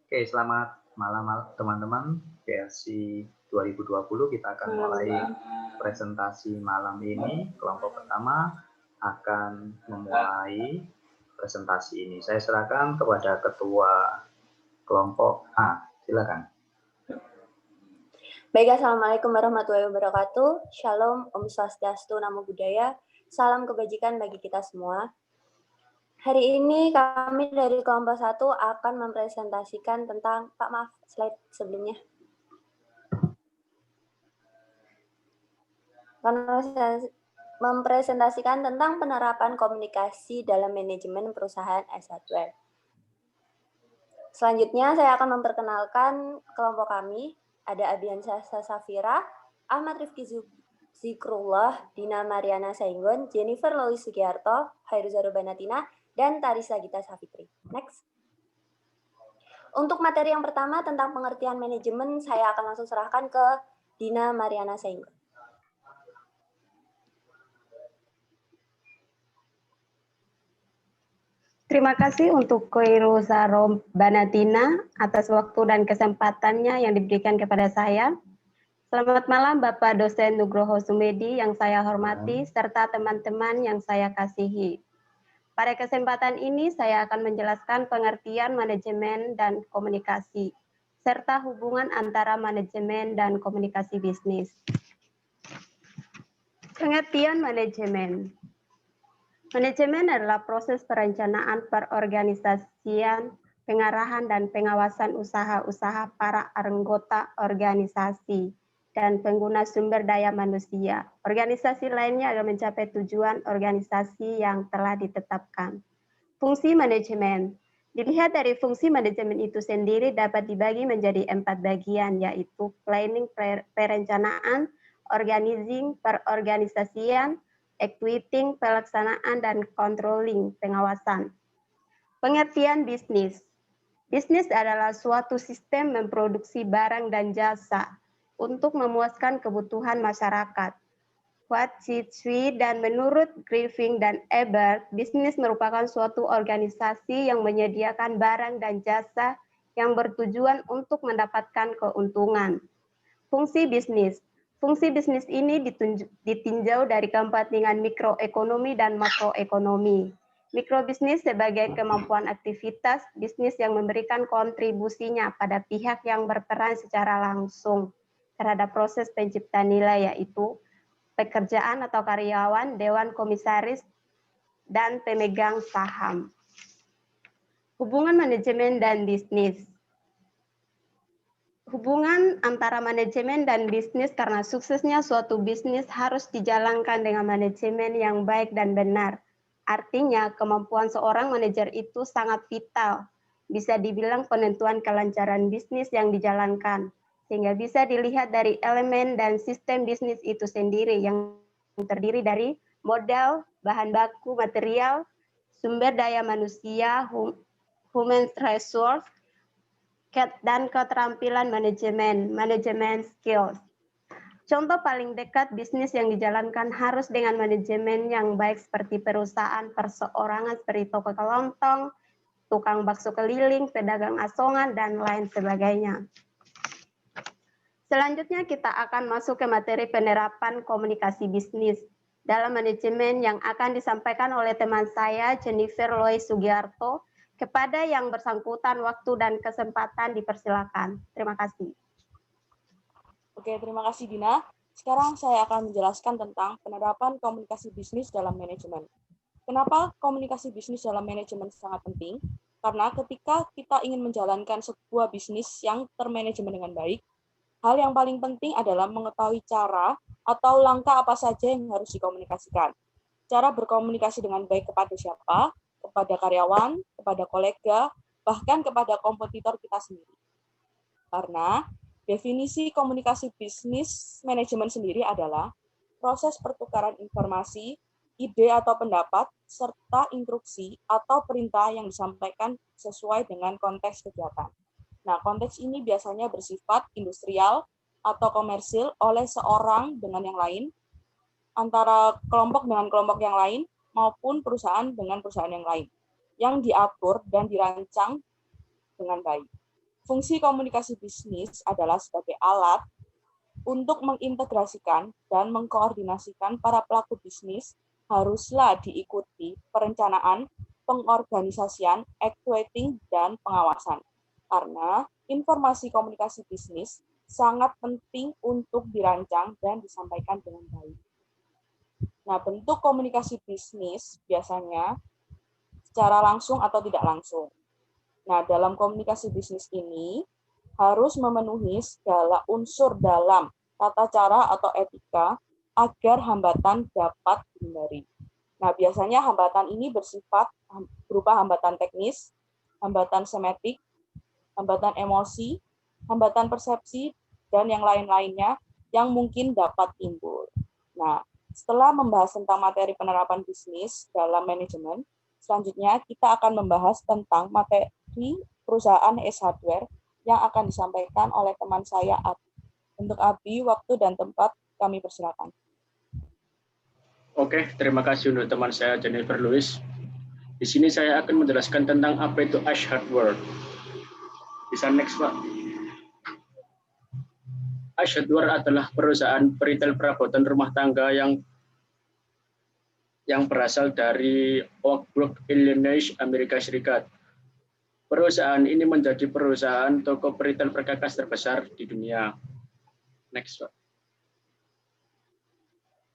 Oke, selamat malam teman-teman. Versi 2020 kita akan mulai presentasi malam ini. Kelompok pertama akan memulai presentasi ini. Saya serahkan kepada ketua kelompok A. Silakan. Baik, Assalamualaikum warahmatullahi wabarakatuh. Shalom, Om Swastiastu, Namo Buddhaya. Salam kebajikan bagi kita semua. Hari ini kami dari kelompok 1 akan mempresentasikan tentang, Pak maaf, slide sebelumnya. Mempresentasikan tentang penerapan komunikasi dalam manajemen perusahaan as hardware. Selanjutnya saya akan memperkenalkan kelompok kami. Ada Abiansyah Safira, Ahmad Rifki Zikrullah, Dina Mariana Sainggon, Jennifer Lois Sugiarto, Hairuzaro Banatina, dan Tarisa Gita Safitri. Next. Untuk materi yang pertama tentang pengertian manajemen, saya akan langsung serahkan ke Dina Mariana Sainggon. Terima kasih untuk Hairuzaro Banatina atas waktu dan kesempatannya yang diberikan kepada saya. Selamat malam Bapak Dosen Nugroho Sumedi yang saya hormati, serta teman-teman yang saya kasihi. Pada kesempatan ini saya akan menjelaskan pengertian manajemen dan komunikasi, serta hubungan antara manajemen dan komunikasi bisnis. Pengertian manajemen. Manajemen adalah proses perencanaan perorganisasian, pengarahan dan pengawasan usaha-usaha para anggota organisasi dan pengguna sumber daya manusia. Organisasi lainnya agar mencapai tujuan organisasi yang telah ditetapkan. Fungsi manajemen. Dilihat dari fungsi manajemen itu sendiri dapat dibagi menjadi 4 bagian, yaitu planning, perencanaan, organizing, perorganisasian, equiting, pelaksanaan, dan controlling, pengawasan. Pengertian bisnis. Bisnis adalah suatu sistem memproduksi barang dan jasa untuk memuaskan kebutuhan masyarakat. Watsui dan menurut Griffin dan Ebert, bisnis merupakan suatu organisasi yang menyediakan barang dan jasa yang bertujuan untuk mendapatkan keuntungan. Fungsi bisnis. Fungsi bisnis ini ditinjau dari kepentingan mikroekonomi dan makroekonomi. Mikrobisnis sebagai kemampuan aktivitas bisnis yang memberikan kontribusinya pada pihak yang berperan secara langsung terhadap proses penciptaan nilai, yaitu pekerjaan atau karyawan, dewan komisaris, dan pemegang saham. Hubungan manajemen dan bisnis. Hubungan antara manajemen dan bisnis karena suksesnya suatu bisnis harus dijalankan dengan manajemen yang baik dan benar. Artinya, kemampuan seorang manajer itu sangat vital. Bisa dibilang penentuan kelancaran bisnis yang dijalankan, sehingga bisa dilihat dari elemen dan sistem bisnis itu sendiri yang terdiri dari modal, bahan baku, material, sumber daya manusia, human resource, dan keterampilan manajemen skills. Contoh paling dekat bisnis yang dijalankan harus dengan manajemen yang baik seperti perusahaan perseorangan seperti toko kelontong, tukang bakso keliling, pedagang asongan, dan lain sebagainya. Selanjutnya kita akan masuk ke materi penerapan komunikasi bisnis dalam manajemen yang akan disampaikan oleh teman saya Jennifer Lois Sugiarto. Kepada yang bersangkutan waktu dan kesempatan dipersilakan. Terima kasih. Oke, terima kasih Dina. Sekarang saya akan menjelaskan tentang penerapan komunikasi bisnis dalam manajemen. Kenapa komunikasi bisnis dalam manajemen sangat penting? Karena ketika kita ingin menjalankan sebuah bisnis yang termanajemen dengan baik, hal yang paling penting adalah mengetahui cara atau langkah apa saja yang harus dikomunikasikan. Cara berkomunikasi dengan baik kepada siapa? Kepada karyawan, kepada kolega, bahkan kepada kompetitor kita sendiri. Karena definisi komunikasi bisnis manajemen sendiri adalah proses pertukaran informasi, ide atau pendapat, serta instruksi atau perintah yang disampaikan sesuai dengan konteks kegiatan. Nah, konteks ini biasanya bersifat industrial atau komersil oleh seorang dengan yang lain, antara kelompok dengan kelompok yang lain, maupun perusahaan dengan perusahaan yang lain, yang diatur dan dirancang dengan baik. Fungsi komunikasi bisnis adalah sebagai alat untuk mengintegrasikan dan mengkoordinasikan para pelaku bisnis haruslah diikuti perencanaan, pengorganisasian, actuating, dan pengawasan. Karena informasi komunikasi bisnis sangat penting untuk dirancang dan disampaikan dengan baik. Nah, bentuk komunikasi bisnis biasanya secara langsung atau tidak langsung. Nah, dalam komunikasi bisnis ini harus memenuhi segala unsur dalam tata cara atau etika agar hambatan dapat dihindari. Nah, biasanya hambatan ini berupa hambatan teknis, hambatan semetik, hambatan emosi, hambatan persepsi, dan yang lain-lainnya yang mungkin dapat timbul. Nah, setelah membahas tentang materi penerapan bisnis dalam manajemen, selanjutnya kita akan membahas tentang materi perusahaan Ace Hardware yang akan disampaikan oleh teman saya, Abi. Untuk Abi, waktu dan tempat kami persilakan. Oke, terima kasih untuk teman saya Jennifer Lewis. Di sini saya akan menjelaskan tentang apa itu Ace Hardware. Bisa next, Pak. Ace Hardware adalah perusahaan retail perabotan rumah tangga yang berasal dari Oak Brook, Illinois, Amerika Serikat. Perusahaan ini menjadi perusahaan toko retail perkakas terbesar di dunia. Next, Pak.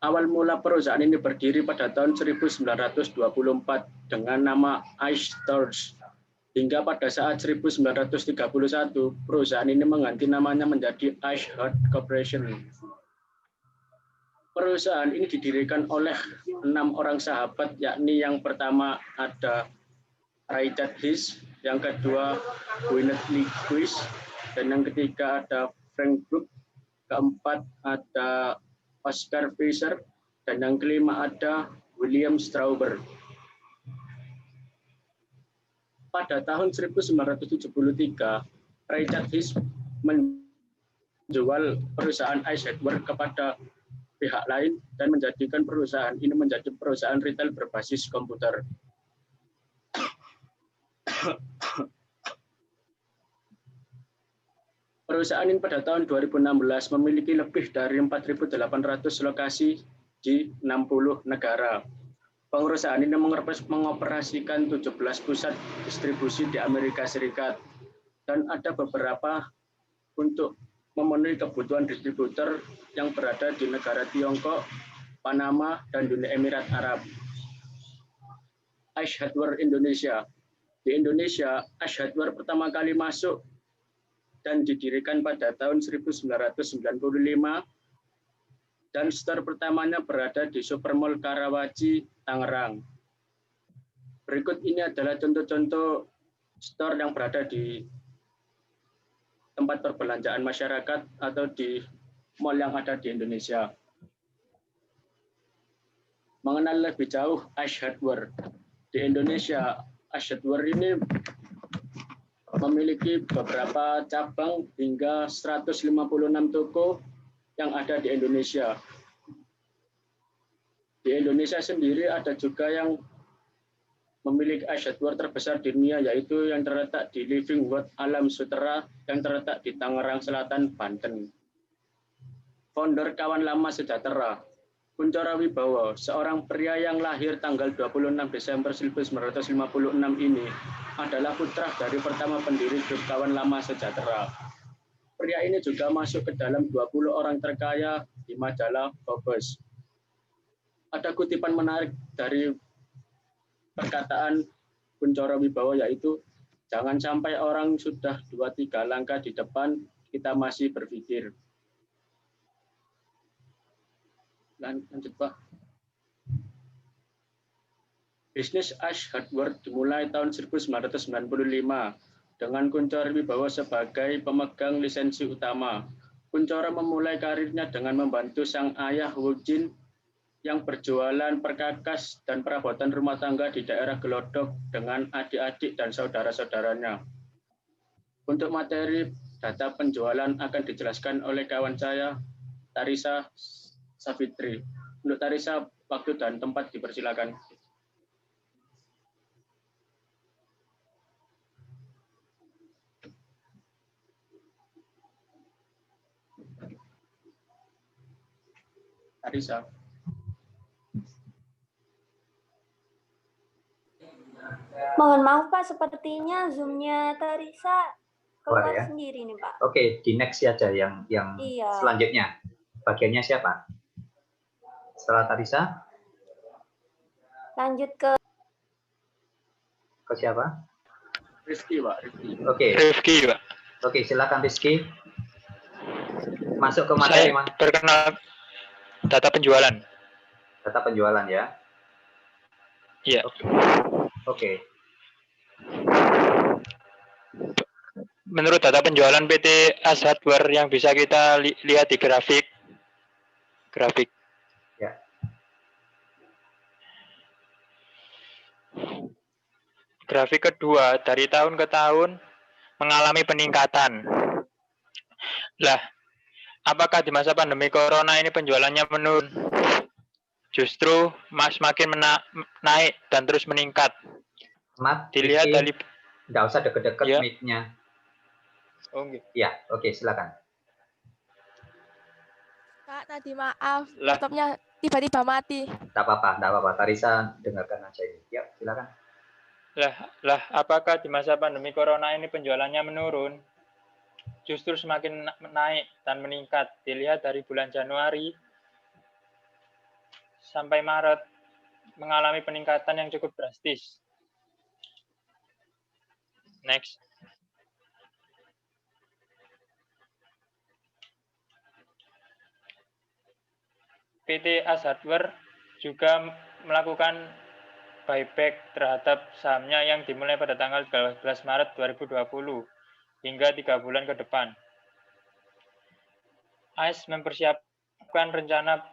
Awal mula perusahaan ini berdiri pada tahun 1924 dengan nama Ace Stores. Hingga pada saat 1931, perusahaan ini mengganti namanya menjadi Ace Hardware Corporation. Perusahaan ini didirikan oleh 6 orang sahabat, yakni yang pertama ada Richard His, yang kedua Gwyneth Lewis, dan yang ketiga ada Frank Brook, keempat ada Oscar Fisher, dan yang kelima ada William Strawber. Pada tahun 1973, Richard His menjual perusahaan Ace Hardware kepada pihak lain dan menjadikan perusahaan ini menjadi perusahaan retail berbasis komputer. Perusahaan ini pada tahun 2016 memiliki lebih dari 4.800 lokasi di 60 negara. Perusahaan ini mengoperasikan 17 pusat distribusi di Amerika Serikat dan ada beberapa untuk memenuhi kebutuhan distributor yang berada di negara Tiongkok, Panama, dan Uni Emirat Arab. Ace Hardware Indonesia. Di Indonesia, Ace Hardware pertama kali masuk dan didirikan pada tahun 1995 dan store pertamanya berada di Supermall Karawaci, Tangerang. Berikut ini adalah contoh-contoh store yang berada di tempat perbelanjaan masyarakat atau di mall yang ada di Indonesia. Mengenal lebih jauh Ace Hardware. Di Indonesia, Ace Hardware ini memiliki beberapa cabang hingga 156 toko yang ada di Indonesia. Di Indonesia sendiri ada juga yang memiliki Ace Hardware terbesar di dunia, yaitu yang terletak di Living World Alam Sutera yang terletak di Tangerang Selatan, Banten. Founder Kawan Lama Sejahtera, Kuncoro Wibowo, seorang pria yang lahir tanggal 26 Desember 1956 ini adalah putra dari pertama pendiri grup Kawan Lama Sejahtera. Pria ini juga masuk ke dalam 20 orang terkaya di majalah Forbes. Ada kutipan menarik dari perkataan Kuncoro Wibowo, yaitu jangan sampai orang sudah 2-3 langkah di depan kita masih berpikir. Lanjut, Pak. Bisnis Ace Hardware dimulai tahun 1995 dengan Kuncoro Wibowo sebagai pemegang lisensi utama. Kuncoro memulai karirnya dengan membantu sang ayah Wojin yang berjualan perkakas dan perabotan rumah tangga di daerah Gelodok dengan adik-adik dan saudara-saudaranya. Untuk materi data penjualan akan dijelaskan oleh kawan saya, Tarisa Safitri. Untuk Tarisa, waktu dan tempat dipersilakan. Arisa. Mohon maaf Pak, sepertinya Zoom-nya Tarisa keluar Keluar ya? sendiri nih Pak. Oke, di next aja yang Iya. selanjutnya. Bagiannya siapa? Setelah Tarisa, Lanjut ke siapa? Rizky, Pak. Rizky. Oke, Rifki, Pak. oke, silakan Rizky. Masuk ke materi Saya perkenal data penjualan. data penjualan ya. Iya. Oke. Menurut data penjualan PT AS Hardware yang bisa kita lihat di grafik. Ya. Grafik kedua, dari tahun ke tahun mengalami peningkatan. Lah, apakah di masa pandemi corona ini penjualannya menurun? Justru semakin naik dan terus meningkat. Mat, Dilihat Rizky, dari nggak usah deket-deket Ya. mic-nya. Oh, gitu. Ya, oke, silakan. Kak, tadi maaf, Lah. laptopnya tiba-tiba mati. Nggak apa-apa. Tarisa, dengarkan aja ini. Ya, silakan. Lah, apakah di masa pandemi corona ini penjualannya menurun? Justru semakin naik dan meningkat. Dilihat dari bulan Januari sampai Maret mengalami peningkatan yang cukup drastis. Next. PT AS Hardware juga melakukan buyback terhadap sahamnya yang dimulai pada tanggal 12 Maret 2020 hingga 3 bulan ke depan. AS mempersiapkan rencana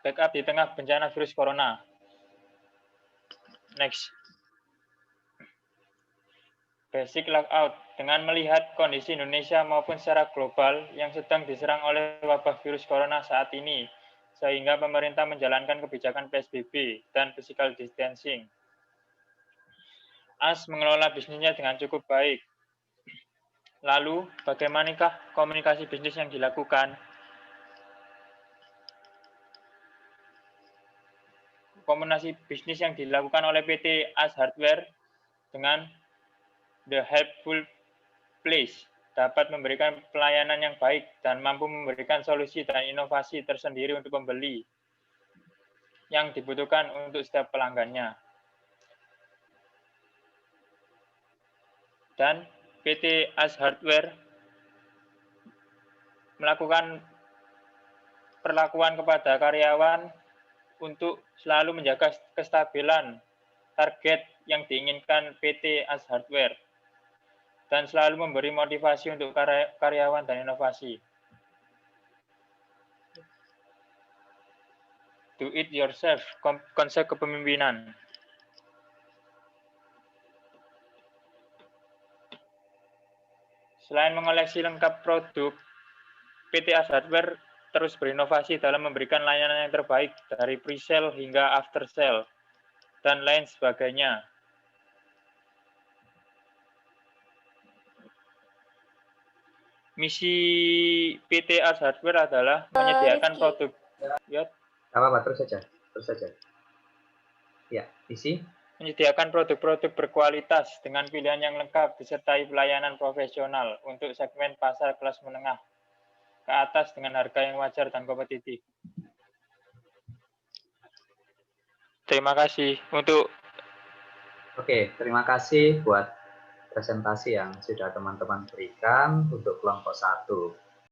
backup di tengah bencana virus corona. Next. Basic lockout. Dengan melihat kondisi Indonesia maupun secara global yang sedang diserang oleh wabah virus corona saat ini, sehingga pemerintah menjalankan kebijakan PSBB dan physical distancing. AS mengelola bisnisnya dengan cukup baik. Lalu, bagaimanakah komunikasi bisnis yang dilakukan? Komunikasi bisnis yang dilakukan oleh PT AS Hardware dengan The Helpful Place dapat memberikan pelayanan yang baik dan mampu memberikan solusi dan inovasi tersendiri untuk pembeli yang dibutuhkan untuk setiap pelanggannya. Dan PT AS Hardware melakukan perlakuan kepada karyawan untuk selalu menjaga kestabilan target yang diinginkan PT AS Hardware dan selalu memberi motivasi untuk karyawan dan inovasi. Do it yourself, konsep kepemimpinan. Selain mengoleksi lengkap produk, PT AS Hardware terus berinovasi dalam memberikan layanan yang terbaik dari pre-sale hingga after sale dan lain sebagainya. Misi PT AS Hardware adalah menyediakan produk. Ya, Apa-apa, terus saja. Ya, isi. Menyediakan produk-produk berkualitas dengan pilihan yang lengkap disertai pelayanan profesional untuk segmen pasar kelas menengah ke atas dengan harga yang wajar dan kompetitif. Terima kasih untuk Oke, terima kasih buat presentasi yang sudah teman-teman berikan untuk kelompok 1.